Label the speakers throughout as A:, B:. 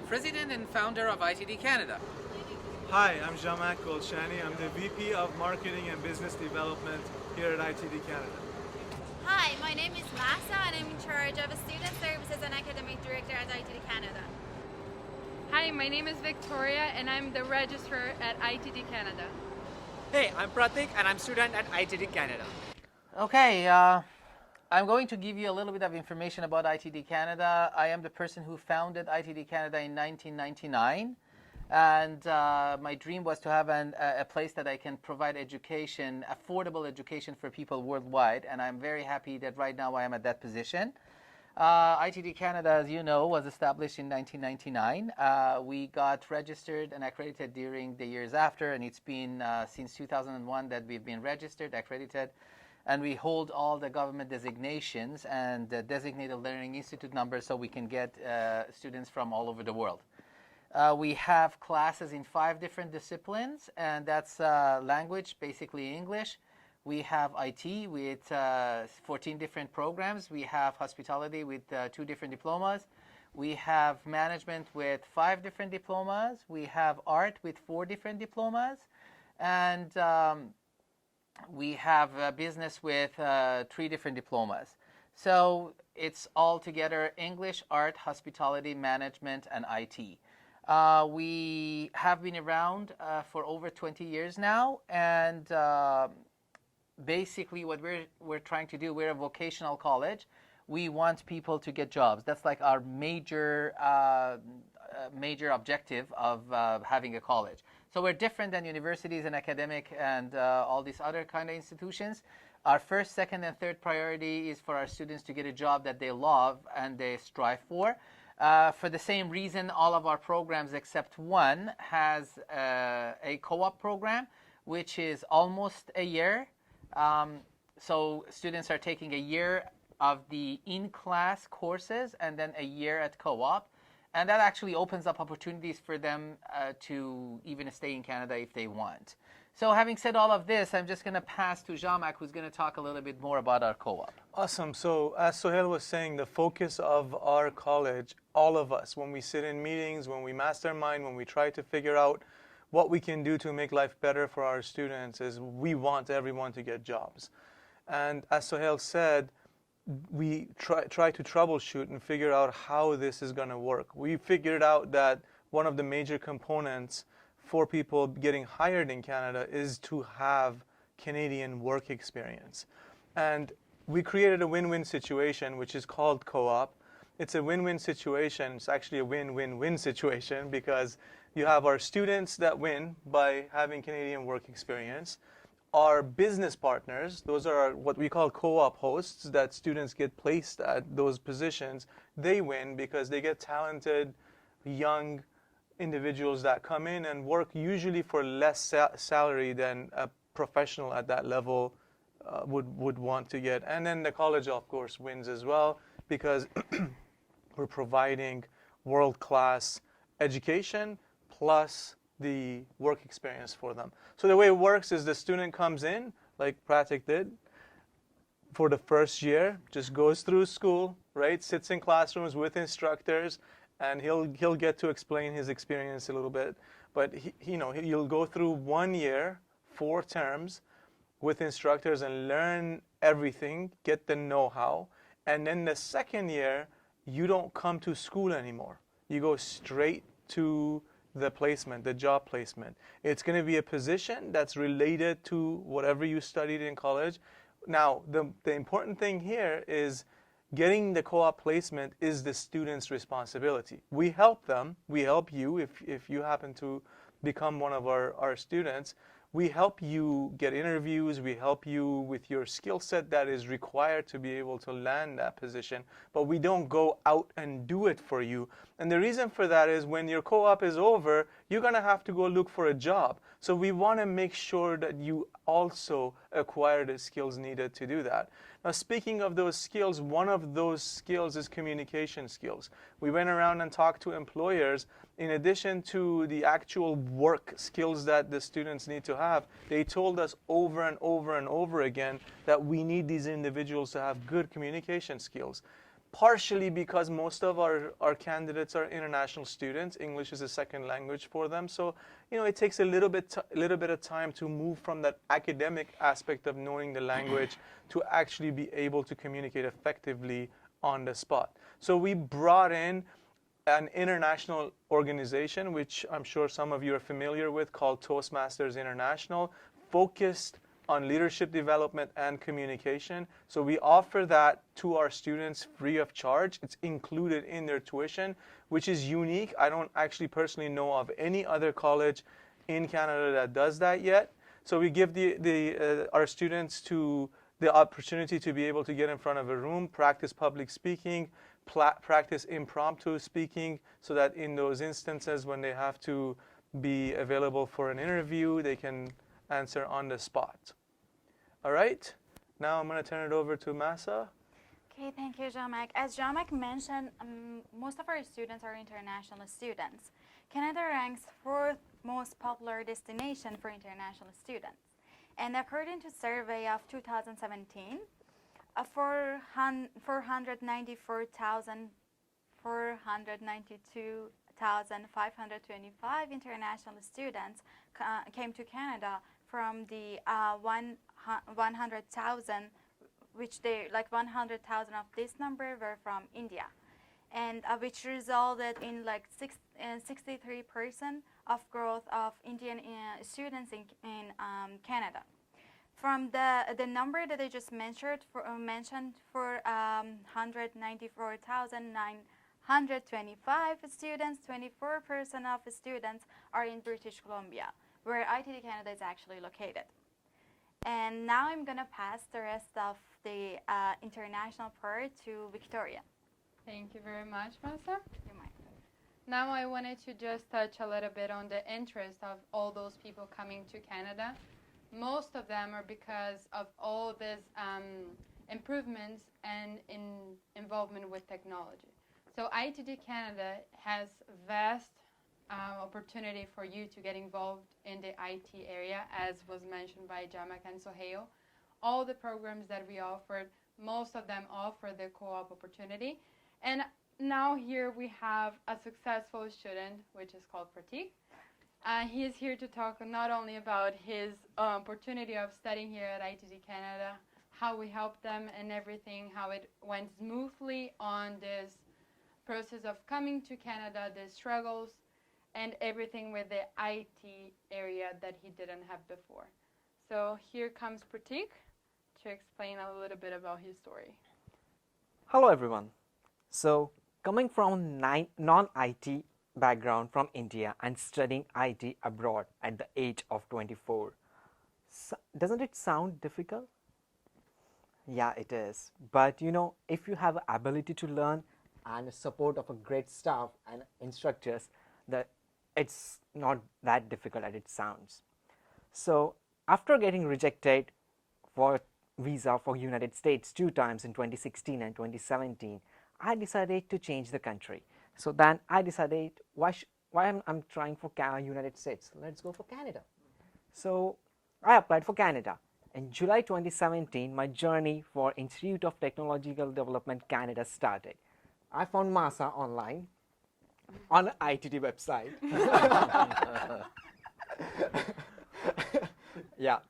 A: President and founder of ITD Canada.
B: Hi, I'm Jean-Marc Golshani. I'm the VP of Marketing and Business Development here at ITD Canada.
C: Hi, my name is Massa and I'm in charge of Student Services and Academic Director at ITD Canada.
D: Hi, my name is Victoria and I'm the registrar at ITD Canada.
E: Hey, I'm Pratik and I'm student at ITD Canada.
A: Okay, I'm going to give you a little bit of information about ITD Canada. I am the person who founded ITD Canada in 1999. And my dream was to have a place that I can provide education, affordable education for people worldwide. And I'm very happy that right now I am at that position. ITD Canada, as you know, was established in 1999. We got registered and accredited during the years after, and it's been since 2001 that we've been registered, accredited, and we hold all the government designations and the designated learning institute numbers so we can get students from all over the world. We have classes in 5 different disciplines, and that's language, basically English. We have IT with 14 different programs. We have hospitality with 2 different diplomas. We have management with 5 different diplomas. We have art with 4 different diplomas. And we have business with 3 different diplomas. So it's all together English, art, hospitality, management, and IT. We have been around for over 20 years now, and basically what we're trying to do, we're a vocational college. We want people to get jobs. That's like our major objective of having a college. So we're different than universities and academic and all these other kind of institutions. Our first, second, and third priority is for our students to get a job that they love and they strive for. For the same reason, all of our programs except one has a co-op program, which is almost a year. So students are taking a year of the in-class courses and then a year at co-op. And that actually opens up opportunities for them to even stay in Canada if they want. So having said all of this, I'm just going to pass to Jean-Marc, who's going to talk a little bit more about our co-op.
B: Awesome. So as Sohail was saying, the focus of our college, all of us, when we sit in meetings, when we mastermind, when we try to figure out what we can do to make life better for our students, is we want everyone to get jobs. And as Sohail said, we try to troubleshoot and figure out how this is going to work. We figured out that one of the major components for people getting hired in Canada is to have Canadian work experience. And we created a win-win situation, which is called co-op. It's a win-win situation. It's actually a win-win-win situation because you have our students that win by having Canadian work experience. Our business partners, those are what we call co-op hosts, that students get placed at those positions. They win because they get talented, young individuals that come in and work usually for less salary than a professional at that level would want to get. And then the college, of course, wins as well because we're providing world-class education plus the work experience for them. So the way it works is the student comes in, like Pratik did, for the first year, just goes through school, right? Sits in classrooms with instructors, and he'll get to explain his experience a little bit. But he'll go through 1 year, 4 terms with instructors and learn everything, get the know-how. And then the second year, you don't come to school anymore. You go straight to the placement, the job placement. It's going to be a position that's related to whatever you studied in college. Now, the important thing here is getting the co-op placement is the student's responsibility. We help them. We help you if you happen to become one of our students. We help you get interviews. We help you with your skill set that is required to be able to land that position. But we don't go out and do it for you. And the reason for that is when your co-op is over, you're going to have to go look for a job. So we want to make sure that you also acquire the skills needed to do that. Now, speaking of those skills, one of those skills is communication skills. We went around and talked to employers. In addition to the actual work skills that the students need to have, they told us over and over and over again that we need these individuals to have good communication skills. partially because most of our candidates are international students. English is a second language for them. So, it takes a little bit of time to move from that academic aspect of knowing the language to actually be able to communicate effectively on the spot. So we brought in an international organization, which I'm sure some of you are familiar with, called Toastmasters International, focused on leadership development and communication. So we offer that to our students free of charge. It's included in their tuition, which is unique. I don't actually personally know of any other college in Canada that does that yet. So we give our students the opportunity to be able to get in front of a room, practice public speaking, practice impromptu speaking, so that in those instances when they have to be available for an interview, they can answer on the spot. All right, now I'm going to turn it over to Masa.
C: Okay, thank you, Jamak. As Jamak mentioned, most of our students are international students. Canada ranks 4th most popular destination for international students. And according to survey of 2017, 492,525 international students came to Canada from the 100,000, which 100,000 of this number were from India, and which resulted in 63% of growth of Indian students in Canada. From the number that I just mentioned for 194,925 students, 24% of students are in British Columbia, where ITD Canada is actually located. And now I'm going to pass the rest of the international part to Victoria.
D: Thank you very much, Masa.
C: You might.
D: Now I wanted to just touch a little bit on the interest of all those people coming to Canada. Most of them are because of all these improvements and involvement with technology. So ITD Canada has vast opportunity for you to get involved in the IT area, as was mentioned by Jamak and Sohail. All the programs that we offered, most of them offer the co-op opportunity. And now here we have a successful student, which is called Pratik. He is here to talk not only about his opportunity of studying here at ITD Canada, how we helped them and everything, how it went smoothly on this process of coming to Canada, the struggles, and everything with the IT area that he didn't have before. So here comes Pratik to explain a little bit about his story.
F: Hello everyone. So coming from non-IT background from India and studying IT abroad at the age of 24, doesn't it sound difficult? Yeah, it is. But if you have the ability to learn and the support of a great staff and instructors, it's not that difficult as it sounds. So after getting rejected for visa for United States 2 times in 2016 and 2017, I decided to change the country. So then I decided, why I'm trying for United States? Let's go for Canada. So I applied for Canada. In July 2017, my journey for Institute of Technological Development Canada started. I found Masa online on an ITD website.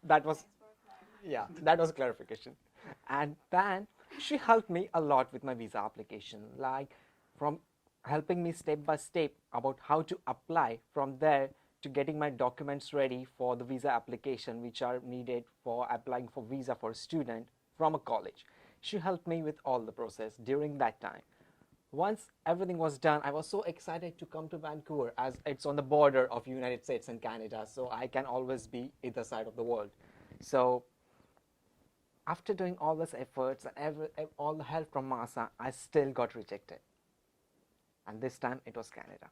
F: that was clarification. And then she helped me a lot with my visa application, like from helping me step by step about how to apply, from there to getting my documents ready for the visa application, which are needed for applying for visa for a student from a college. She helped me with all the process during that time. Once everything was done, I was so excited to come to Vancouver, as it's on the border of United States and Canada, so I can always be either side of the world. So after doing all these efforts and all the help from Masa, I still got rejected. And this time it was Canada.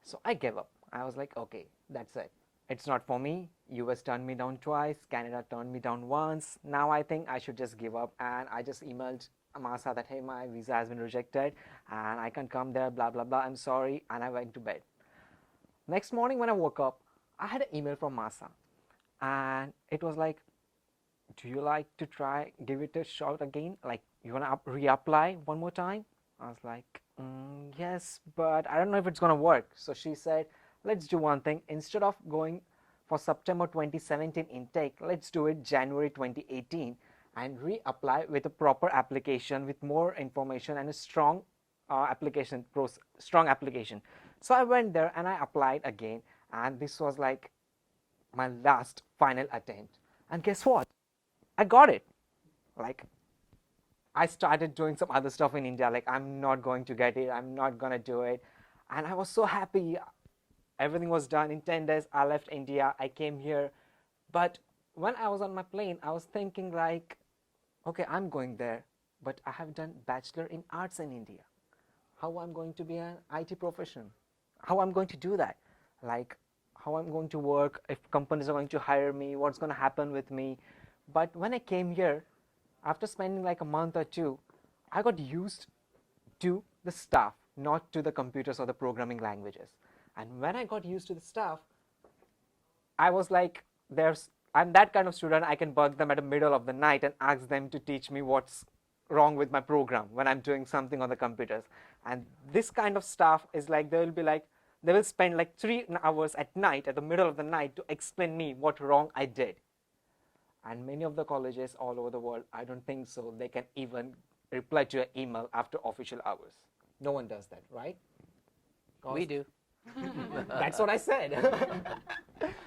F: So I gave up. I was like, okay, that's it. It's not for me. US turned me down twice. Canada turned me down once. Now I think I should just give up. And I just emailed Masa that, hey, my visa has been rejected and I can't come there, blah, blah, blah. I'm sorry. And I went to bed. Next morning when I woke up, I had an email from Masa. And it was like, do you like to try, give it a shot again? Like, you want to reapply one more time? I was like, yes, but I don't know if it's going to work. So she said, let's do one thing. Instead of going for September 2017 intake, let's do it January 2018 and reapply with a proper application with more information and a strong strong application. So I went there and I applied again, and this was like my last final attempt. And guess what? I got it. Like, I started doing some other stuff in India, like I'm not going to get it, I'm not gonna do it. And I was so happy. Everything was done in 10 days. I left India, I came here. But when I was on my plane, I was thinking like, okay, I'm going there, but I have done Bachelor in Arts in India. How I'm going to be an IT professional? How I'm going to do that? Like, how I'm going to work, if companies are going to hire me, what's going to happen with me. But when I came here, after spending like a month or two, I got used to the stuff, not to the computers or the programming languages. And when I got used to the stuff, I was like, I'm that kind of student, I can bug them at the middle of the night and ask them to teach me what's wrong with my program when I'm doing something on the computers. And this kind of stuff is like, they will spend like 3 hours at night, at the middle of the night, to explain me what wrong I did. And many of the colleges all over the world, I don't think so, they can even reply to your email after official hours. No one does that, right?
A: We do.
F: That's what I said.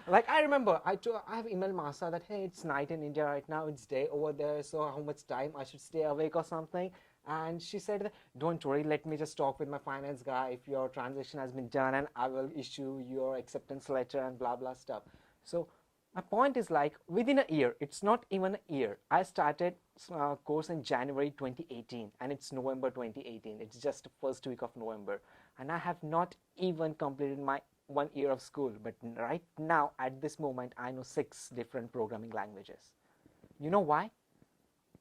F: Like, I remember, I have emailed Masa that, hey, it's night in India right now, it's day over there, so how much time I should stay awake or something. And she said, don't worry, let me just talk with my finance guy if your transaction has been done, and I will issue your acceptance letter and blah, blah stuff. So my point is, like, within a year, it's not even a year. I started course in January 2018, and it's November 2018. It's just the first week of November. And I have not even completed my 1 year of school. But right now, at this moment, I know 6 different programming languages. You know why?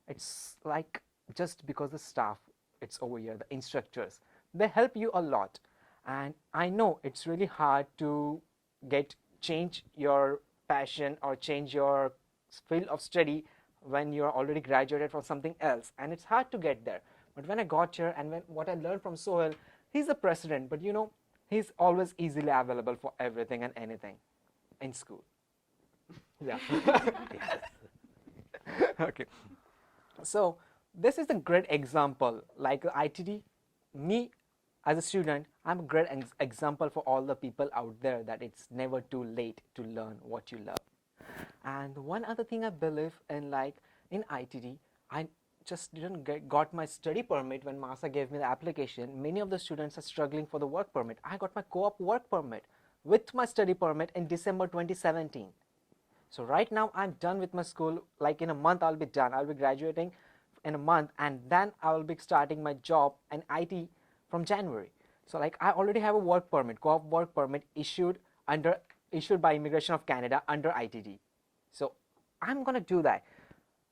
F: It's like, just because the staff, it's over here, the instructors, they help you a lot. And I know it's really hard to change your passion or change your field of study when you're already graduated from something else, and it's hard to get there. But when I got here, and what I learned from Sohail, he's the president, but you know, he's always easily available for everything and anything in school. Yeah. Okay. So this is a great example. Like ITD, me as a student, I'm a great example for all the people out there that it's never too late to learn what you love. And one other thing I believe in, like in ITD, I just didn't got my study permit when Masa gave me the application. Many of the students are struggling for the work permit. I got my co-op work permit with my study permit in December 2017. So right now I'm done with my school. Like in a month I'll be done. I'll be graduating in a month, and then I will be starting my job in IT from January. So like I already have a work permit, co-op work permit issued by Immigration of Canada under ITD. So I'm gonna do that.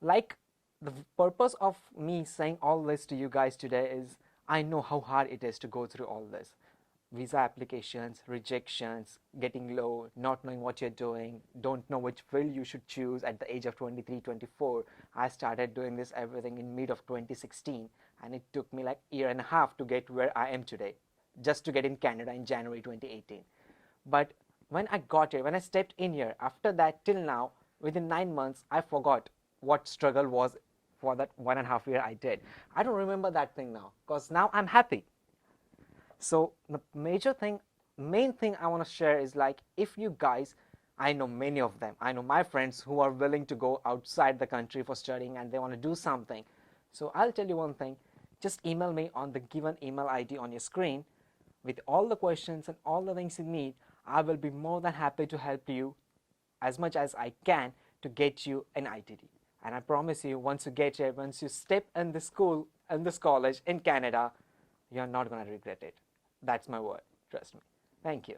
F: Like, the purpose of me saying all this to you guys today is I know how hard it is to go through all this. Visa applications, rejections, getting low, not knowing what you're doing, don't know which field you should choose at the age of 23, 24. I started doing this everything in mid of 2016, and it took me like 1.5 years to get where I am today, just to get in Canada in January 2018. But when I got here, when I stepped in here, after that till now, within 9 months, I forgot what struggle was for that 1.5 years I did. I don't remember that thing now, because now I'm happy. So the main thing I want to share is, like, if you guys, I know many of them, I know my friends who are willing to go outside the country for studying and they want to do something. So I'll tell you one thing, just email me on the given email ID on your screen with all the questions and all the things you need. I will be more than happy to help you as much as I can to get you an ITD. And I promise you, once you get here, once you step in this school, in this college in Canada, you're not going to regret it. That's my word. Trust me. Thank you.